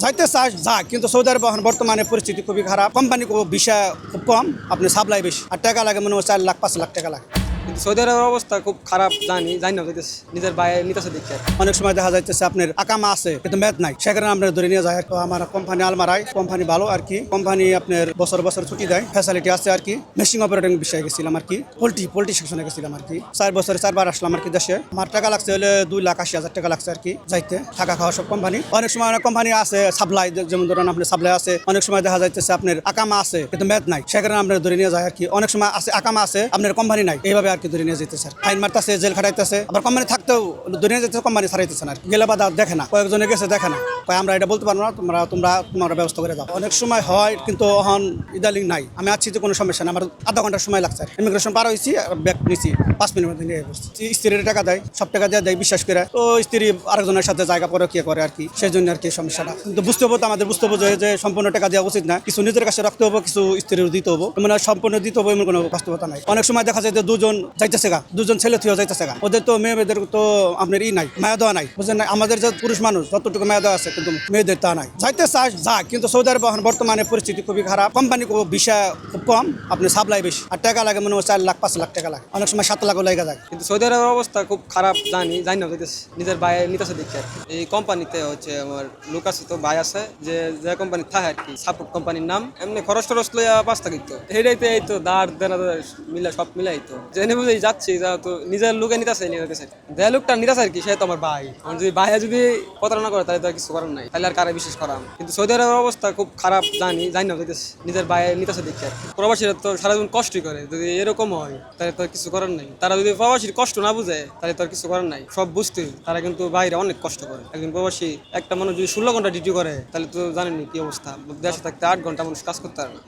যাইতে চায় যা, কিন্তু সৌদি আরবে এখন বর্তমানে পরিস্থিতি খুবই খারাপ। কোম্পানি ভিসা খুব কম, আপনি সাপ্লাই বেশি, আর টাকা লাগে মনে হয় 4 লাখ 5 লাখ টাকা লাগে। কিন্তু সৌদি আরবের অবস্থা খুব খারাপ, জানি না যাইতেছে নিজের বাইরে নিতেছে দেখে। অনেক সময় দেখা যাইতেছে আপনার আকামা আছে কিন্তু মেয়াদ নাই, সেখানে আমরা ধরে নিয়ে যাই। তো আমার কোম্পানি আলমারাই কোম্পানি ভালো আর কি, কোম্পানি আপনার বছর বছর ছুটি দেয়, ফ্যাসিলিটি আছে আর কি। মেশিন অপারেটিং বিষয়ে গেছিলাম আর কি, পোল্ট্রি সেকশনে গেছিলাম আর কি। 4 বছরে 4 বার আসলাম আর কি দেশে। আমার টাকা লাগছে হলে 2,80,000 টাকা লাগছে আর কি যাইতে, থাকা খাওয়া সব কোম্পানি। অনেক সময় অনেক কোম্পানি আছে সাপ্লাই, যেমন ধরেন আপনার সাপ্লাই আছে। অনেক সময় দেখা যাইতেছে আপনার আকামা আছে কিন্তু মেয়াদ নাই, সেখানে আমরা ধরে নিয়ে যাই আর কি। অনেক সময় আছে আকামা আছে, আপনার কোম্পানি নাই, এইভাবে আর কি ধরে নিয়ে যেতেছে। ফাইন মারতেছে, জেল খাটাইতেছে, আবার কোম্পানি থাকতেও দুনিয়া যেতেছে, কোম্পানি ছাড়াইতেছে না। গেলে বাদা দেখে না, কয়েকজনে গেছে দেখে না, আমরা এটা বলতে পারবো না, তোমরা ব্যবস্থা করে যাও। অনেক সময় হয় কিন্তু এখন ইদালিং নাই। আমি আছি যে কোনো সমস্যা না, আমার আধা ঘন্টার সময় লাগছে। ইমিগ্রেশন পার হয়েছি, ব্যাগ নিয়েছি, 5 মিনিটের মধ্যে নিয়ে বসছি। স্ত্রীর টাকা দেয়, সব টাকা দিয়ে দেয় বিশ্বাস করে। তো স্ত্রী আরেকজনের সাথে জায়গা পরে কে করে আর কি, সেই জন্য আর কি সমস্যাটা। কিন্তু বুঝতে হবো, তো আমাদের বুঝতে হবো যে সম্পূর্ণ টাকা দেওয়া উচিত না, কিছু নিজের কাছে রাখতে হবো, কিছু স্ত্রীর দিতে হবো, মানে সম্পূর্ণ দিতে হবো এমন কোনো বাস্তবতা নাই। অনেক সময় দেখা যায় যে দুজন যাইতেছে গা, দুজন ছেলে থিও যাইতেছে গা, ওদের তো মেয়েদের তো আপনার নাই, মায়া দেওয়া নাই, বুঝলেন না। আমাদের যে পুরুষ মানুষ যতটুকু মায়া দেওয়া আছে, কিন্তু মেয়েদের তা নাই। যাইতে চায় যা, কিন্তু সৌদি আরবে এখন বর্তমানে পরিস্থিতি খুবই খারাপ। কোম্পানি ভিসা খুব কম, আপনি সাপ্লাই বেশি, আর টাকা লাগে মনে হয় 4 লাখ 5 লাখ টাকা লাগে, অনেক সময় 7 লাখও লেগে যায়। কিন্তু সৌদি আরবের অবস্থা খুব খারাপ, জানি না যাইতেছে নিজের বাইরে নিতেছে দেখে। এই কোম্পানিতে হচ্ছে আমার লোক আছে, তো ভাই আছে যে কোম্পানি থাকে আর কি, সাপোর্ট কোম্পানির নাম। এমনি খরচ টরচ লইয়া 5 টাকা দিত, এইটাইতে এই তো দাঁড় দেনা মিলা সব মিলাই তো জেনে বুঝেই যাচ্ছি, যা তো নিজের লোকে নিতেছে যে লোকটা নিতেছে আর কি, সে তো আমার ভাই। আমার যদি ভাইয়া যদি প্রতারণা করে তাহলে তো আর কিছু করার নাই, তাহলে আর কারে বিশ্বাস করাম। কিন্তু সৌদি আরবের অবস্থা খুব খারাপ, জানি না যাইতেছে নিজের বাইরে নিতেছে দেখে। প্রবাসীরা তো সারাদিন কষ্টই করে, যদি এরকম হয় তাহলে তো আর কিছু করার নাই। তারা যদি প্রবাসীর কষ্ট না বুঝে তাহলে তো আর কিছু করার নাই। সব বুঝতে তারা কিন্তু বাইরে অনেক কষ্ট করে। একজন প্রবাসী একটা মানুষ যদি 16 ঘন্টা ডিউটি করে, তাহলে তো জানেনি কি অবস্থা। দেশে থাকতে 8 ঘন্টা মানুষ কাজ করতে পারে না।